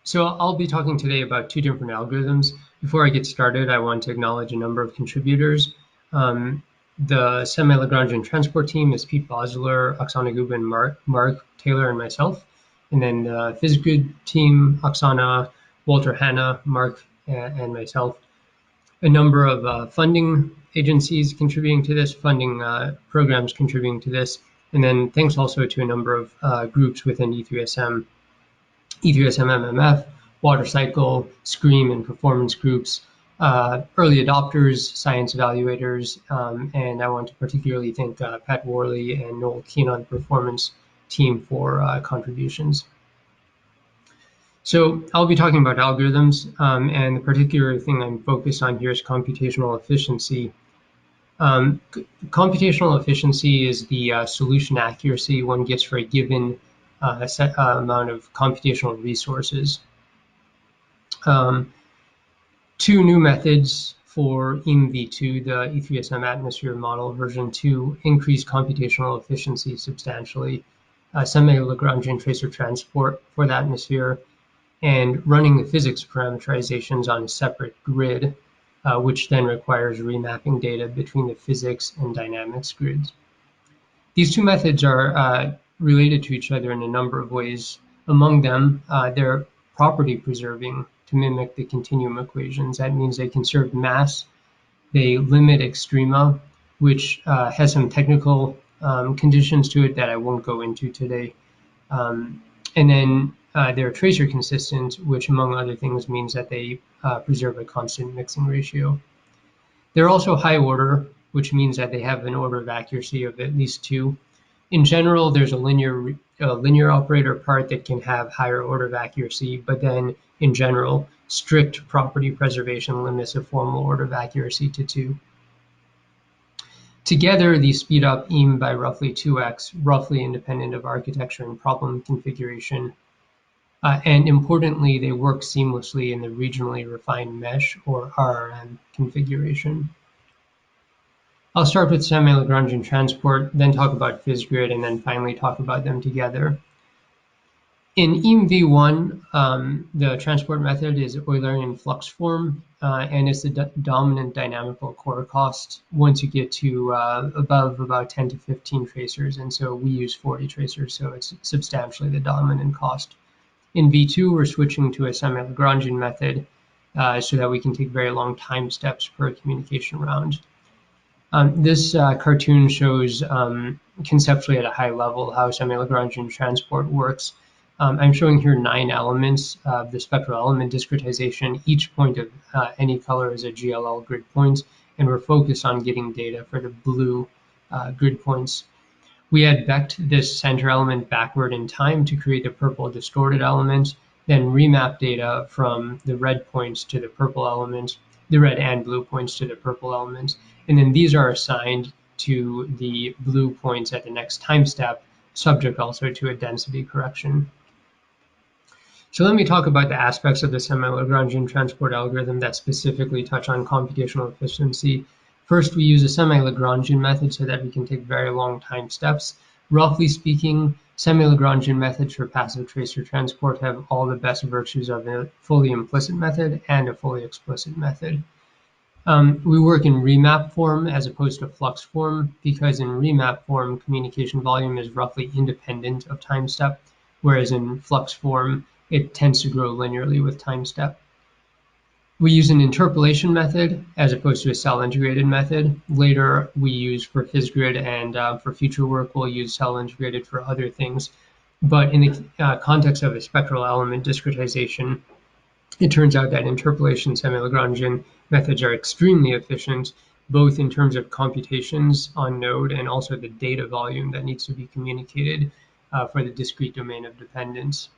So I'll be talking today about two different algorithms. Before I get started, I want to acknowledge a number of contributors. The Semi-Lagrangian transport team is Pete Bosler, Oksana Gubin, Mark Taylor, and myself. And then the PhysGrid team, Oksana, Walter Hanna, Mark, and myself. A number of funding agencies contributing to this, funding programs contributing to this. And then thanks also to a number of groups within E3SM. E3SM MMF, Water Cycle, Scream, and performance groups, early adopters, science evaluators, and I want to particularly thank Pat Worley and Noel Keen on the performance team for contributions. So I'll be talking about algorithms, and the particular thing I'm focused on here is computational efficiency. Computational efficiency is the solution accuracy one gets for a given set amount of computational resources. Two new methods for EMV2, the E3SM atmosphere model version 2, increase computational efficiency substantially. Semi-Lagrangian tracer transport for the atmosphere, and running the physics parameterizations on a separate grid, which then requires remapping data between the physics and dynamics grids. These two methods are related to each other in a number of ways. Among them, they're property preserving to mimic the continuum equations. That means they conserve mass, they limit extrema, which has some technical conditions to it that I won't go into today. And then they're tracer consistent, which among other things means that they preserve a constant mixing ratio. They're also high order, which means that they have an order of accuracy of at least 2. In general, there's a linear operator part that can have higher order of accuracy, but then in general, strict property preservation limits a formal order of accuracy to 2. Together, these speed up EAM by roughly 2x, roughly independent of architecture and problem configuration. And importantly, they work seamlessly in the regionally refined mesh or RRM configuration. I'll start with Semi-Lagrangian transport, then talk about PhysGrid, and then finally talk about them together. In EMV1, the transport method is Eulerian flux form, and it's the dominant dynamical core cost once you get to above about 10 to 15 tracers, and so we use 40 tracers, so it's substantially the dominant cost. In V2, we're switching to a Semi-Lagrangian method so that we can take very long time steps per communication round. This cartoon shows conceptually at a high level how Semi-Lagrangian transport works. I'm showing here 9 elements of the spectral element discretization. Each point of any color is a GLL grid point, and we're focused on getting data for the blue grid points. We had vected this center element backward in time to create the purple distorted element, then remap data from the red points to the purple element, the red and blue points to the purple element, and then these are assigned to the blue points at the next time step, subject also to a density correction. So let me talk about the aspects of the Semi-Lagrangian transport algorithm that specifically touch on computational efficiency. First, we use a Semi-Lagrangian method so that we can take very long time steps. Roughly speaking, Semi-Lagrangian methods for passive tracer transport have all the best virtues of a fully implicit method and a fully explicit method. We work in remap form as opposed to flux form because in remap form, communication volume is roughly independent of time step, whereas in flux form, it tends to grow linearly with time step. We use an interpolation method as opposed to a cell integrated method. Later, we use for PhysGrid, and for future work, we'll use cell integrated for other things. But in the context of a spectral element discretization, it turns out that interpolation Semi-Lagrangian methods are extremely efficient, both in terms of computations on node and also the data volume that needs to be communicated for the discrete domain of dependence.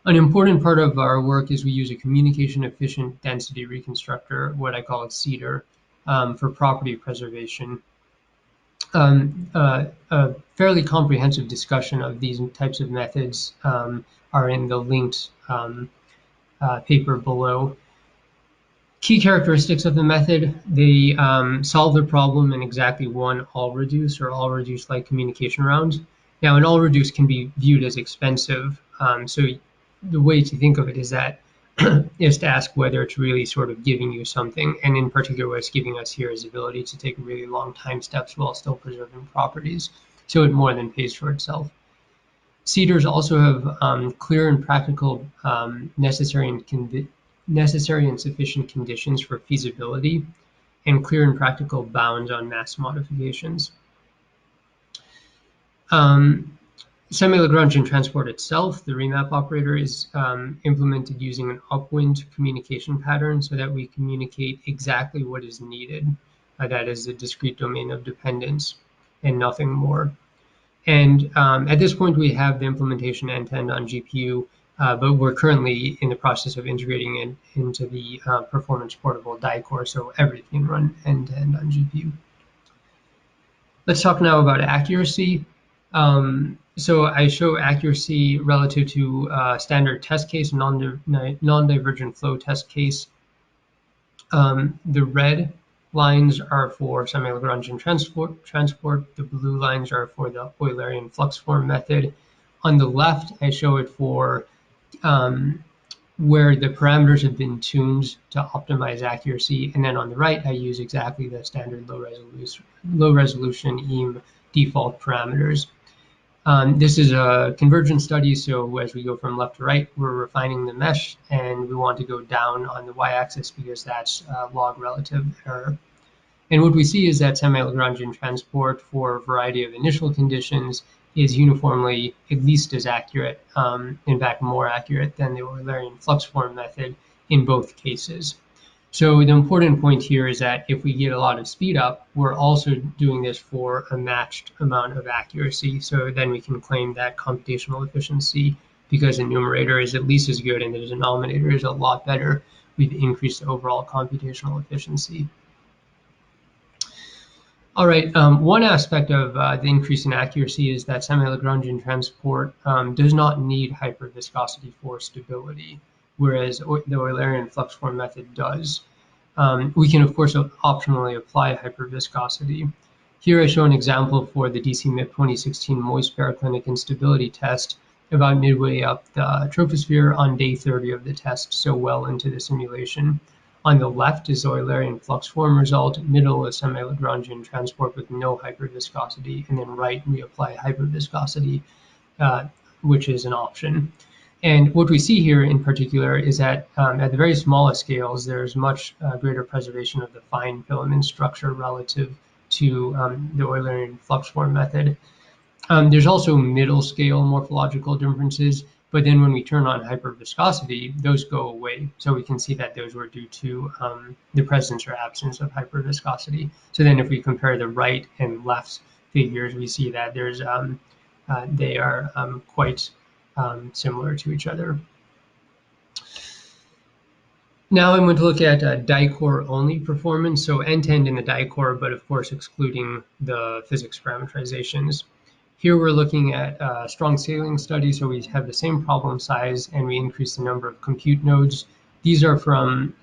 An important part of our work is we use a communication efficient density reconstructor, what I call a CEDR, for property preservation. A fairly comprehensive discussion of these types of methods are in the linked paper below. Key characteristics of the method: they solve the problem in exactly one all-reduce or all-reduce-like communication round. Now, an all-reduce can be viewed as expensive, so the way to think of it is that is to ask whether it's really sort of giving you something, and in particular what it's giving us here is the ability to take really long time steps while still preserving properties, so it more than pays for itself. CEDARs also have clear and practical necessary and sufficient conditions for feasibility, and clear and practical bounds on mass modifications. Semi-Lagrangian transport itself, the Remap operator, is implemented using an upwind communication pattern so that we communicate exactly what is needed. That is the discrete domain of dependence and nothing more. And at this point, we have the implementation end-to-end on GPU, but we're currently in the process of integrating it into the performance portable die core, so everything can run end-to-end on GPU. Let's talk now about accuracy. So I show accuracy relative to standard test case, non-divergent flow test case. The red lines are for semi-Lagrangian transport. The blue lines are for the Eulerian flux form method. On the left, I show it for where the parameters have been tuned to optimize accuracy. And then on the right, I use exactly the standard low resolution EAM default parameters. This is a convergence study, so as we go from left to right, we're refining the mesh, and we want to go down on the y-axis because that's log relative error. And what we see is that semi-Lagrangian transport for a variety of initial conditions is uniformly at least as accurate, in fact more accurate than the Eulerian flux form method in both cases. So the important point here is that if we get a lot of speed up, we're also doing this for a matched amount of accuracy. So then we can claim that computational efficiency, because the numerator is at least as good and the denominator is a lot better, we've increased the overall computational efficiency. All right, one aspect of the increase in accuracy is that semi-Lagrangian transport does not need hyperviscosity for stability, whereas the Eulerian flux form method does. We can, of course, optionally apply hyperviscosity. Here I show an example for the DC-MIP 2016 moist paraclinic instability test about midway up the troposphere on day 30 of the test, so well into the simulation. On the left is the Eulerian flux form result, middle is semi-Lagrangian transport with no hyperviscosity, and then right we apply hyperviscosity, which is an option. And what we see here in particular is that at the very smallest scales, there's much greater preservation of the fine filament structure relative to the Eulerian flux form method. There's also middle scale morphological differences, but then when we turn on hyperviscosity, those go away. So we can see that those were due to the presence or absence of hyperviscosity. So then if we compare the right and left figures, we see that there's they are quite similar to each other. Now I'm going to look at die core only performance, so end-to-end in the die core, but of course excluding the physics parameterizations. Here we're looking at a strong scaling study, so we have the same problem size and we increase the number of compute nodes. These are from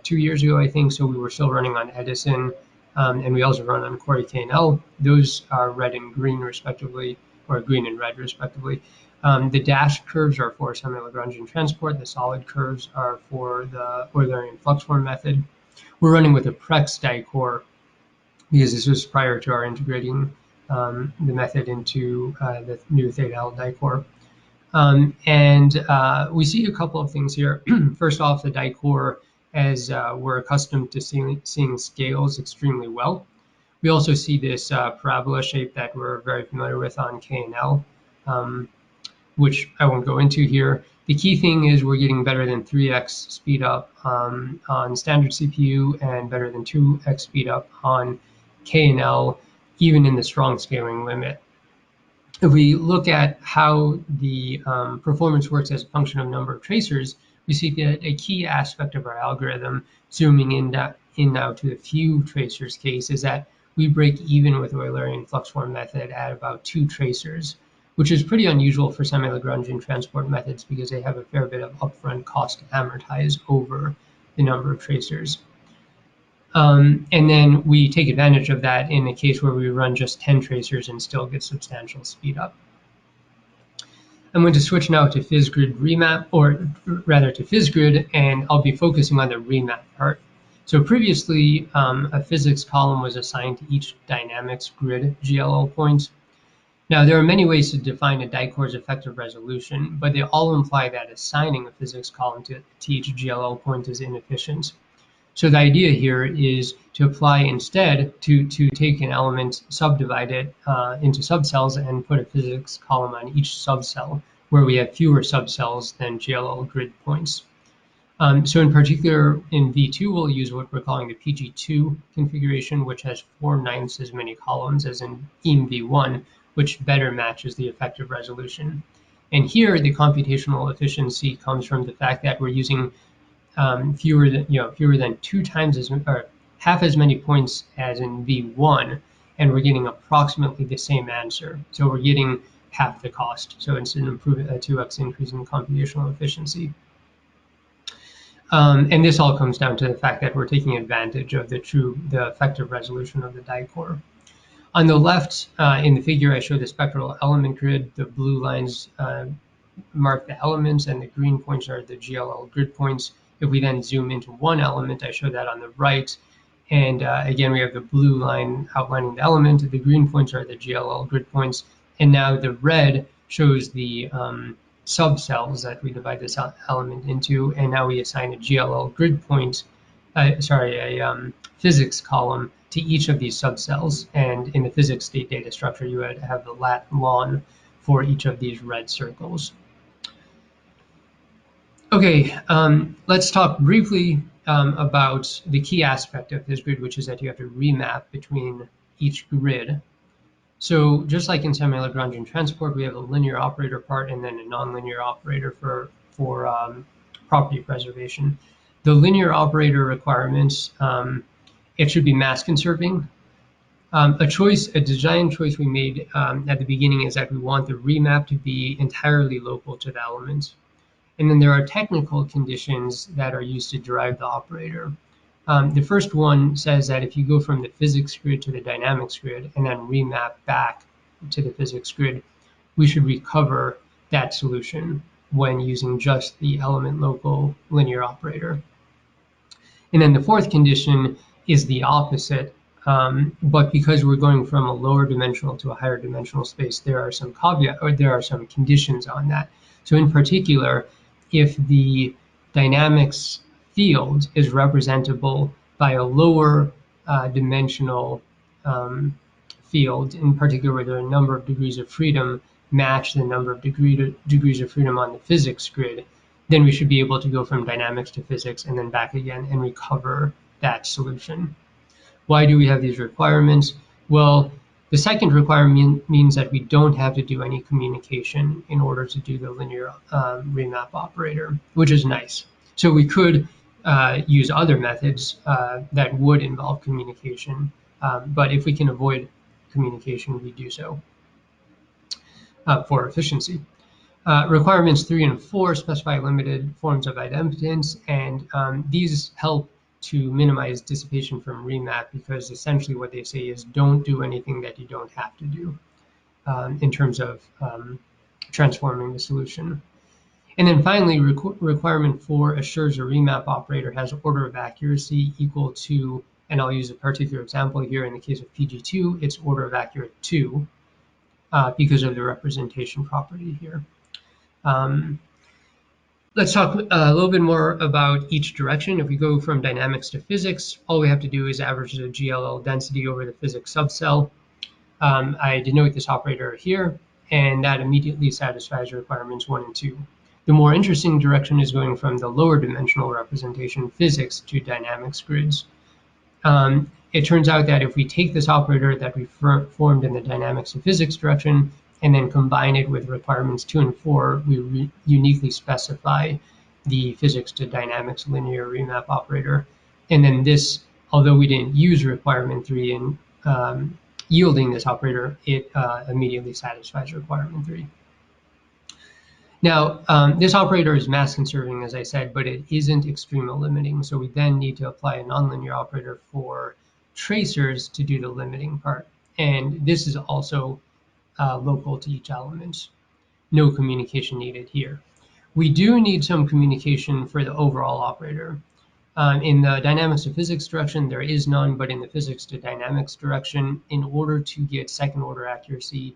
2 years ago, I think, so we were still running on Edison, and we also run on Cori KNL. Those are red and green respectively, or green and red respectively. The dashed curves are for semi-Lagrangian transport. The solid curves are for the Eulerian flux form method. We're running with a Prex die core because this was prior to our integrating the method into the new Theta L die core. We see a couple of things here. First off, the die core, as we're accustomed to seeing scales extremely well. We also see this parabola shape that we're very familiar with on KNL, which I won't go into here. The key thing is we're getting better than 3x speed up on standard CPU and better than 2x speed up on KNL, even in the strong scaling limit. If we look at how the performance works as a function of number of tracers, we see that a key aspect of our algorithm, zooming in now to the few tracers case, is that we break even with Eulerian flux form method at about 2 tracers, which is pretty unusual for semi-Lagrangian transport methods because they have a fair bit of upfront cost to amortize over the number of tracers. And then we take advantage of that in a case where we run just 10 tracers and still get substantial speed up. I'm going to switch now to PhysGrid Remap, or rather to PhysGrid, and I'll be focusing on the Remap part. So previously, a physics column was assigned to each dynamics grid GLL point. Now, there are many ways to define a dicore's effective resolution, but they all imply that assigning a physics column to each GLL point is inefficient. So the idea here is to apply instead to take an element, subdivide it into subcells, and put a physics column on each subcell, where we have fewer subcells than GLL grid points. So in particular, in V2, we'll use what we're calling the PG2 configuration, which has 4/9 as many columns as in V1, which better matches the effective resolution. And here, the computational efficiency comes from the fact that we're using fewer than 2 times as, or half as many points as in V1, and we're getting approximately the same answer. So we're getting half the cost. So it's an improvement, a 2x increase in computational efficiency. And this all comes down to the fact that we're taking advantage of the effective resolution of the dicore. On the left, in the figure, I show the spectral element grid. The blue lines mark the elements, and the green points are the GLL grid points. If we then zoom into one element, I show that on the right. And again, we have the blue line outlining the element. The green points are the GLL grid points. And now the red shows the subcells that we divide this element into. And now we assign a GLL grid point, a physics column to each of these subcells. And in the physics state data structure, you would have the lat lon for each of these red circles. Okay, let's talk briefly about the key aspect of this grid, which is that you have to remap between each grid. So just like in semi-Lagrangian transport, we have a linear operator part and then a nonlinear operator for property preservation. The linear operator requirements, it should be mass conserving. A design choice we made at the beginning is that we want the remap to be entirely local to the element. And then there are technical conditions that are used to derive the operator. The first one says that if you go from the physics grid to the dynamics grid and then remap back to the physics grid, we should recover that solution when using just the element local linear operator. And then the fourth condition is the opposite, but because we're going from a lower dimensional to a higher dimensional space, there are some conditions on that. So in particular, if the dynamics field is representable by a lower dimensional field, in particular where there are a number of degrees of freedom match the number of degrees of freedom on the physics grid, then we should be able to go from dynamics to physics and then back again and recover that solution. Why do we have these requirements? Well, the second requirement means that we don't have to do any communication in order to do the linear remap operator, which is nice. So we could use other methods that would involve communication, but if we can avoid communication, we do so for efficiency. Requirements 3 and 4 specify limited forms of idempotence, and these help to minimize dissipation from remap, because essentially what they say is don't do anything that you don't have to do in terms of transforming the solution. And then finally, requirement 4 assures a remap operator has order of accuracy equal to, and I'll use a particular example here. In the case of PG2, it's order of accurate 2 because of the representation property here. Let's talk a little bit more about each direction. If we go from dynamics to physics, all we have to do is average the GLL density over the physics subcell. I denote this operator here, and that immediately satisfies requirements 1 and 2. The more interesting direction is going from the lower dimensional representation physics to dynamics grids. It turns out that if we take this operator that we formed in the dynamics to physics direction and then combine it with requirements 2 and 4, we uniquely specify the physics to dynamics linear remap operator. And then this, although we didn't use requirement 3 in yielding this operator, it immediately satisfies requirement 3. Now, this operator is mass conserving, as I said, but it isn't extreme limiting. So we then need to apply a nonlinear operator for tracers to do the limiting part. And this is also local to each element. no communication needed here. We do need some communication for the overall operator. In the dynamics to physics direction, there is none, but in the physics to dynamics direction, in order to get second order accuracy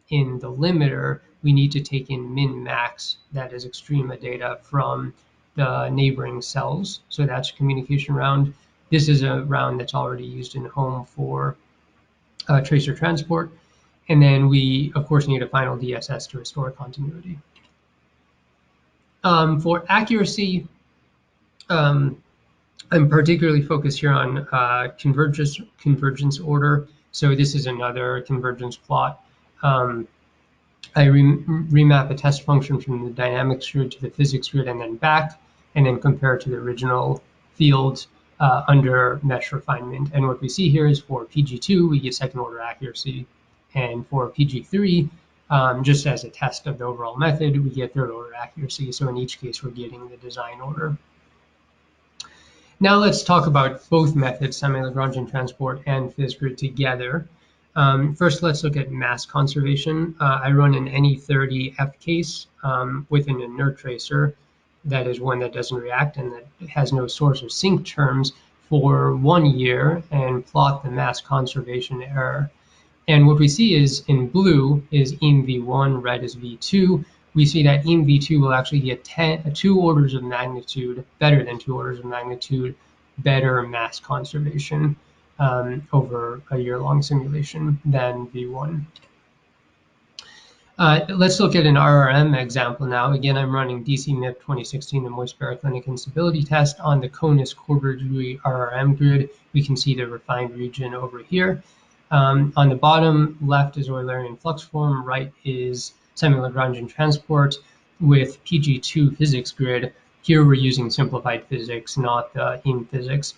in the limiter, we need to take in min-max, that is extrema data, from the neighboring cells. So that's communication round. This is a round that's already used in home for tracer transport. And then we, of course, need a final DSS to restore continuity. For accuracy, I'm particularly focused here on convergence order. So this is another convergence plot. I remap a test function from the dynamics grid to the physics grid and then back, and then compare it to the original field under mesh refinement. And what we see here is for PG2, we get second order accuracy. And for PG3, just as a test of the overall method, we get third order accuracy. So in each case, we're getting the design order. Now let's talk about both methods, semi-Lagrangian transport and physgrid together. First, let's look at mass conservation. I run an NE30 F case with an inert tracer, that is one that doesn't react and that has no source or sink terms, for 1 year, and plot the mass conservation error. And what we see is in blue is EAM V1, red is V2. We see that EAM V2 will actually get 2 orders of magnitude, better than 2 orders of magnitude, better mass conservation over a year-long simulation than V1. Let's look at an RRM example now. Again, I'm running DC-MIP 2016, the Moist Baroclinic Instability Test, on the CONUS quarter-degree RRM grid. We can see the refined region over here. On the bottom left is Eulerian flux form, right is semi-Lagrangian transport with PG2 physics grid. Here we're using simplified physics, not the EAM physics.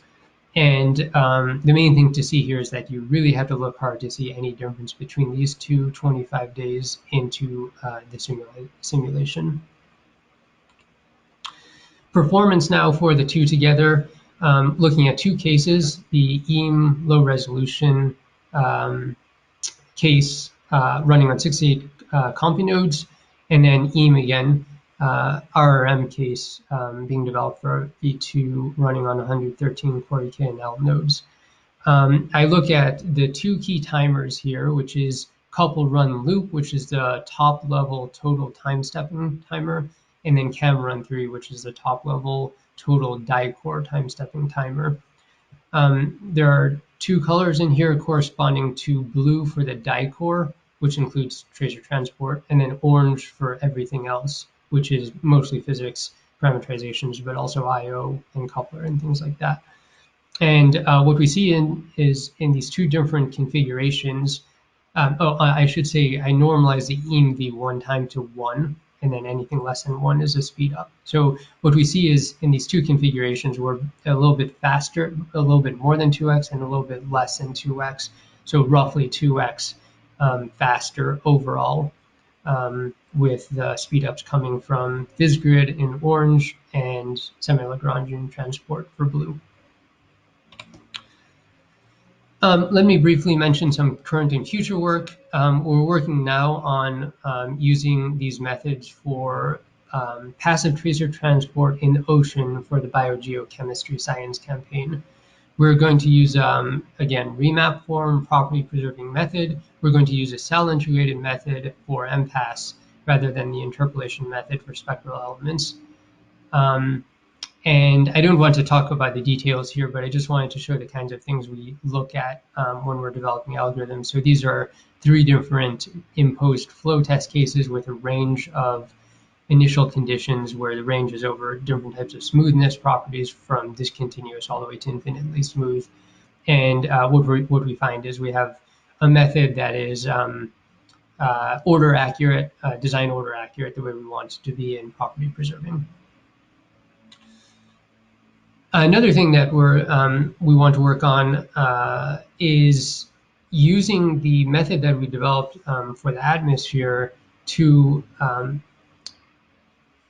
And the main thing to see here is that you really have to look hard to see any difference between these two 25 days into the simulation. Performance now for the two together, looking at two cases, the EAM low resolution case running on 68 compu nodes, and then EAM again, RRM case being developed for V2 running on 113 core EKNL nodes. I look at the two key timers here, which is couple run loop, which is the top level total time stepping timer, and then cam run 3, which is the top level total die core time stepping timer. There are two colors in here corresponding to blue for the die core, which includes tracer transport, and then orange for everything else, which is mostly physics parameterizations, but also I/O and coupler and things like that. And what we see is in these two different configurations. I should say I normalize the EAM V1 time to 1, and then anything less than 1 is a speed up. So what we see is in these two configurations, we're a little bit faster, a little bit more than 2x, and a little bit less than 2x. So roughly 2x faster overall, with the speed ups coming from physgrid in orange and semi-Lagrangian transport for blue. Let me briefly mention some current and future work. We're working now on using these methods for passive tracer transport in the ocean for the biogeochemistry science campaign. We're going to use, again, remap form, property preserving method. We're going to use a cell integrated method for MPAS rather than the interpolation method for spectral elements. And I don't want to talk about the details here, but I just wanted to show the kinds of things we look at when we're developing algorithms. So these are 3 different imposed flow test cases with a range of initial conditions where the range is over different types of smoothness properties from discontinuous all the way to infinitely smooth. And what we find is we have a method that is order accurate, design order accurate, the way we want it to be, in property preserving. Another thing that we want to work on is using the method that we developed for the atmosphere to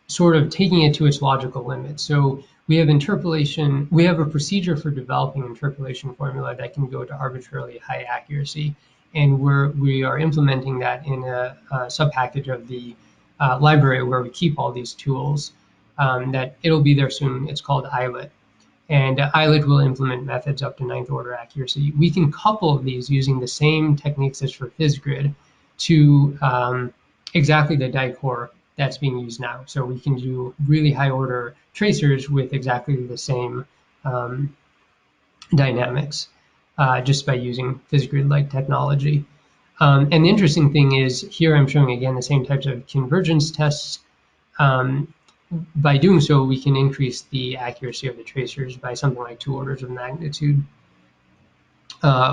sort of taking it to its logical limit. So we have interpolation, we have a procedure for developing interpolation formula that can go to arbitrarily high accuracy. And we are implementing that in a subpackage of the library where we keep all these tools, that it'll be there soon. It's called islet. And islet will implement methods up to 9th order accuracy. We can couple these using the same techniques as for PhysGrid to exactly the die core that's being used now. So we can do really high order tracers with exactly the same dynamics just by using PhysGrid-like technology. And the interesting thing is here I'm showing again the same types of convergence tests. By doing so, we can increase the accuracy of the tracers by something like 2 orders of magnitude,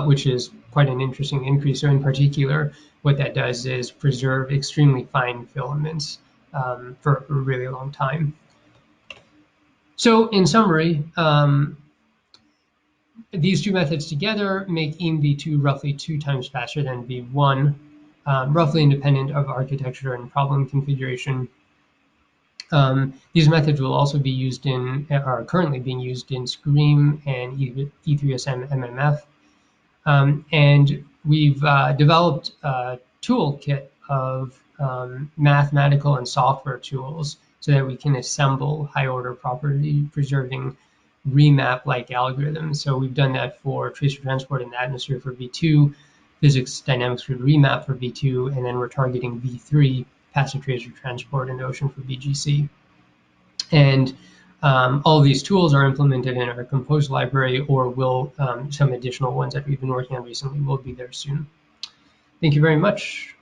which is quite an interesting increase. So in particular, what that does is preserve extremely fine filaments for a really long time. So in summary, these two methods together make EAM-v2 roughly 2 times faster than v1, roughly independent of architecture and problem configuration. These methods will also be used in, are currently being used in SCREAM and E3SM MMF. And we've developed a toolkit of mathematical and software tools so that we can assemble high-order property-preserving remap-like algorithms. So we've done that for tracer transport in the atmosphere for V2, physics dynamics for remap for V2, and then we're targeting V3, passive tracer transport in the ocean for VGC. And all of these tools are implemented in our Compose library, or will some additional ones that we've been working on recently will be there soon. Thank you very much.